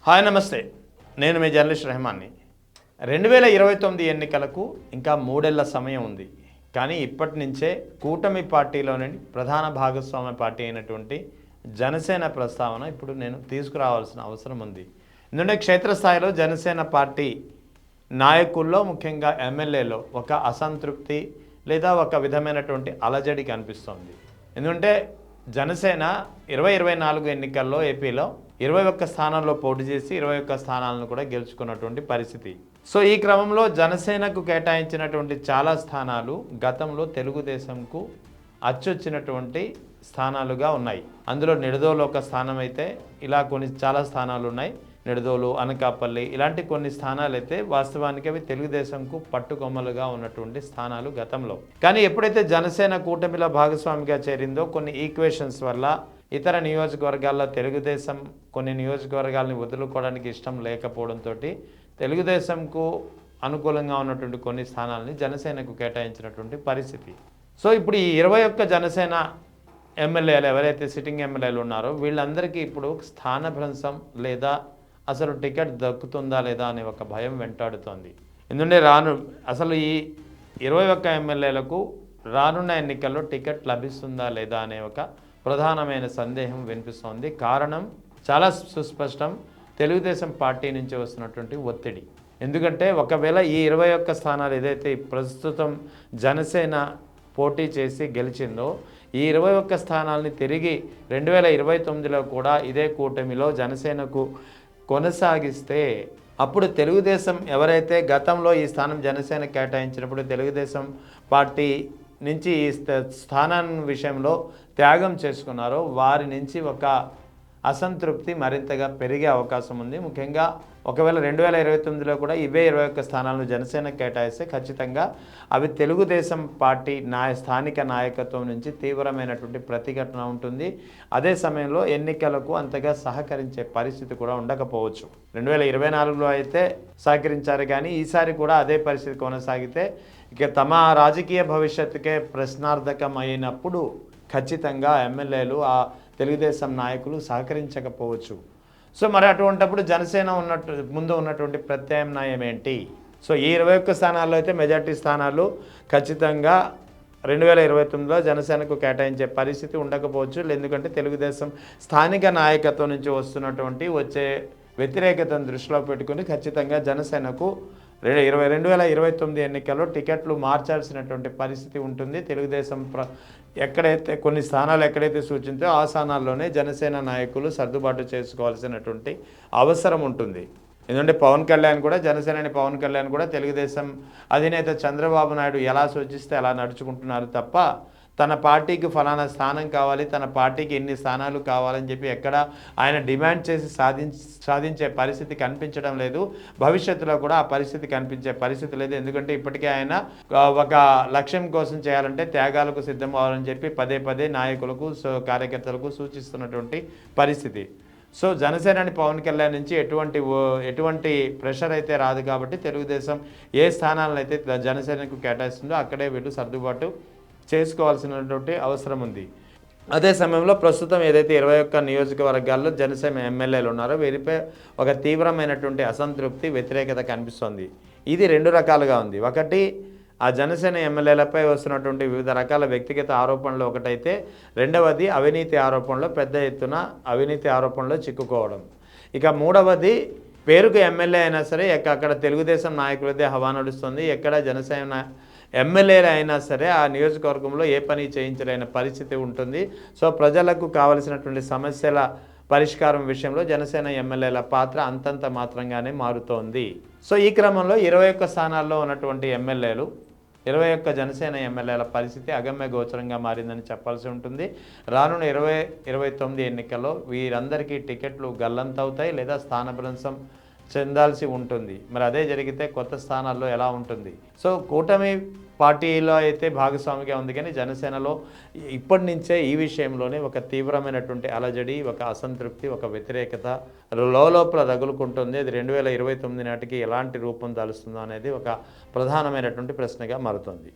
Hi నమస్తే, నేను మీ journalist రెహమాన్ని. 2029 ఎన్నికలకు ఇంకా 3 ఏళ్ల సమయం ఉంది. కానీ ఇప్పటి నుంచే కూటమి పార్టీలోని ప్రధాన భాగస్వామ్య పార్టీ అయినటువంటి జనసేన ప్రస్తావన ఇప్పుడు నేను తీసుకురావాల్సిన అవసరం ఉంది. ఎందుకంటే క్షేత్రస్థాయిలో జనసేన పార్టీ నాయకుల్లో ముఖ్యంగా ఎమ్మెల్యేలో ఒక అసంతృప్తి లేదా ఒక విధమైనటువంటి అలజడి కనిపిస్తోంది. ఎందుకంటే జనసేన 2024 ఎన్నికల్లో ఏపీలో 21 స్థానాల్లో పోటీ చేసి 21 స్థానాలను కూడా గెలుచుకున్నటువంటి పరిస్థితి. సో ఈ క్రమంలో జనసేనకు కేటాయించినటువంటి చాలా స్థానాలు గతంలో తెలుగుదేశంకు అచ్చొచ్చినటువంటి స్థానాలుగా ఉన్నాయి. అందులో నిడదోలు ఒక స్థానం అయితే ఇలా కొన్ని చాలా స్థానాలు ఉన్నాయి. నిడదోలు, అనకాపల్లి ఇలాంటి కొన్ని స్థానాలు అయితే వాస్తవానికి అవి తెలుగుదేశంకు పట్టుకొమ్మలుగా ఉన్నటువంటి స్థానాలు గతంలో. కానీ ఎప్పుడైతే జనసేన కూటమిలో భాగస్వామిగా చేరిందో కొన్ని ఈక్వేషన్స్ వల్ల ఇతర నియోజకవర్గాల్లో తెలుగుదేశం కొన్ని నియోజకవర్గాలని వదులుకోవడానికి ఇష్టం లేకపోవడంతో తెలుగుదేశంకు అనుకూలంగా ఉన్నటువంటి కొన్ని స్థానాలని జనసేనకు కేటాయించినటువంటి పరిస్థితి. సో ఇప్పుడు ఈ 21 జనసేన ఎమ్మెల్యేలు ఎవరైతే సిట్టింగ్ ఎమ్మెల్యేలు ఉన్నారో వీళ్ళందరికీ ఇప్పుడు స్థానభ్రంశం లేదా అసలు టికెట్ దక్కుతుందా లేదా అనే ఒక భయం వెంటాడుతోంది. ఎందుకంటే అసలు ఈ 21 ఎమ్మెల్యేలకు రానున్న ఎన్నికల్లో టికెట్ లభిస్తుందా లేదా అనే ఒక ప్రధానమైన సందేహం వినిపిస్తోంది. కారణం చాలా సుస్పష్టం, తెలుగుదేశం పార్టీ నుంచి వస్తున్నటువంటి ఒత్తిడి. ఎందుకంటే ఒకవేళ ఈ 21 స్థానాలు ఏదైతే ప్రస్తుతం జనసేన పోటీ చేసి గెలిచిందో ఈ 21 స్థానాలని తిరిగి 2029లో కూడా ఇదే కూటమిలో జనసేనకు కొనసాగిస్తే అప్పుడు తెలుగుదేశం ఎవరైతే గతంలో ఈ స్థానం జనసేన కేటాయించినప్పుడు తెలుగుదేశం పార్టీ నుంచి ఈ స్థానాన్ని విషయంలో త్యాగం చేసుకున్నారో వారి నుంచి ఒక అసంతృప్తి మరింతగా పెరిగే అవకాశం ఉంది. ముఖ్యంగా ఒకవేళ 2029లో కూడా ఇవే 21 స్థానాలను జనసేన కేటాయిస్తే ఖచ్చితంగా అవి తెలుగుదేశం పార్టీ స్థానిక నాయకత్వం నుంచి తీవ్రమైనటువంటి ప్రతిఘటన ఉంటుంది. అదే సమయంలో ఎన్నికలకు అంతగా సహకరించే పరిస్థితి కూడా ఉండకపోవచ్చు. 2024లో అయితే సహకరించారు, కానీ ఈసారి కూడా అదే పరిస్థితి కొనసాగితే ఇక తమ రాజకీయ భవిష్యత్తుకే ప్రశ్నార్థకం అయినప్పుడు ఖచ్చితంగా ఎమ్మెల్యేలు ఆ తెలుగుదేశం నాయకులు సహకరించకపోవచ్చు. సో మరి అటువంటిప్పుడు జనసేన ముందు ఉన్నటువంటి ప్రత్యామ్నాయం ఏంటి? సో ఈ 21 స్థానాల్లో అయితే మెజార్టీ స్థానాలు ఖచ్చితంగా 2029లో జనసేనకు కేటాయించే పరిస్థితి ఉండకపోవచ్చు. ఎందుకంటే తెలుగుదేశం స్థానిక నాయకత్వం నుంచి వచ్చే వ్యతిరేకతను దృష్టిలో పెట్టుకుని ఖచ్చితంగా జనసేనకు 2029 ఎన్నికల్లో టికెట్లు మార్చాల్సినటువంటి పరిస్థితి ఉంటుంది. తెలుగుదేశం ఎక్కడైతే కొన్ని స్థానాలు ఎక్కడైతే సూచించో ఆ స్థానాల్లోనే జనసేన నాయకులు సర్దుబాటు చేసుకోవాల్సినటువంటి అవసరం ఉంటుంది. ఎందుకంటే పవన్ కళ్యాణ్ కూడా తెలుగుదేశం అధినేత చంద్రబాబు నాయుడు ఎలా సూచిస్తే అలా నడుచుకుంటున్నారు తప్ప తన పార్టీకి ఫలానా స్థానం కావాలి, తన పార్టీకి ఎన్ని స్థానాలు కావాలని చెప్పి ఎక్కడ ఆయన డిమాండ్ చేసి సాధించే పరిస్థితి కనిపించడం లేదు. భవిష్యత్తులో కూడా ఆ పరిస్థితి కనిపించే పరిస్థితి లేదు. ఎందుకంటే ఇప్పటికే ఆయన ఒక లక్ష్యం కోసం చేయాలంటే త్యాగాలకు సిద్ధం అవ్వాలని చెప్పి పదే నాయకులకు కార్యకర్తలకు సూచిస్తున్నటువంటి పరిస్థితి. సో జనసేన పవన్ కళ్యాణ్ నుంచి ఎటువంటి ప్రెషర్ అయితే రాదు. కాబట్టి తెలుగుదేశం ఏ స్థానాలను అయితే జనసేనకు కేటాయిస్తుందో అక్కడే వీళ్ళు సర్దుబాటు చేసుకోవాల్సినటువంటి అవసరం ఉంది. అదే సమయంలో ప్రస్తుతం ఏదైతే 21 నియోజకవర్గాల్లో జనసేన ఎమ్మెల్యేలు ఉన్నారో వీరిపై ఒక తీవ్రమైనటువంటి అసంతృప్తి, వ్యతిరేకత కనిపిస్తోంది. ఇది 2 రకాలుగా ఉంది. ఒకటి ఆ జనసేన ఎమ్మెల్యేలపై వస్తున్నటువంటి వివిధ రకాల వ్యక్తిగత ఆరోపణలు ఒకటైతే, రెండవది అవినీతి ఆరోపణలు, పెద్ద ఎత్తున అవినీతి ఆరోపణలో చిక్కుకోవడం. ఇక మూడవది పేరుకు ఎమ్మెల్యే అయినా సరే అక్కడ తెలుగుదేశం నాయకులదే హవా నడుస్తుంది. ఎక్కడ జనసేన ఎమ్మెల్యేలు అయినా సరే ఆ నియోజకవర్గంలో ఏ పని చేయించలేని పరిస్థితి ఉంటుంది. సో ప్రజలకు కావలసినటువంటి సమస్యల పరిష్కారం విషయంలో జనసేన ఎమ్మెల్యేల పాత్ర అంతంత మాత్రంగానే మారుతోంది. సో ఈ క్రమంలో 21 స్థానాల్లో ఉన్నటువంటి ఎమ్మెల్యేలు 21 జనసేన ఎమ్మెల్యేల పరిస్థితి అగమ్య గోచరంగా మారిందని చెప్పాల్సి ఉంటుంది. రానున్న 2029 ఎన్నికల్లో వీరందరికీ టికెట్లు గల్లంతవుతాయి లేదా స్థానభ్రంశం చెందాల్సి ఉంటుంది. మరి అదే జరిగితే కొత్త స్థానాల్లో ఎలా ఉంటుంది? సో కూటమి పార్టీలో అయితే భాగస్వామిగా ఉంది, కానీ జనసేనలో ఇప్పటి నుంచే ఈ విషయంలోనే ఒక తీవ్రమైనటువంటి అలజడి, ఒక అసంతృప్తి, ఒక వ్యతిరేకత లోపల రగులుకుంటుంది. అది 2029 నాటికి ఎలాంటి రూపం దాలుస్తుందో అనేది ఒక ప్రధానమైనటువంటి ప్రశ్నగా మారుతుంది.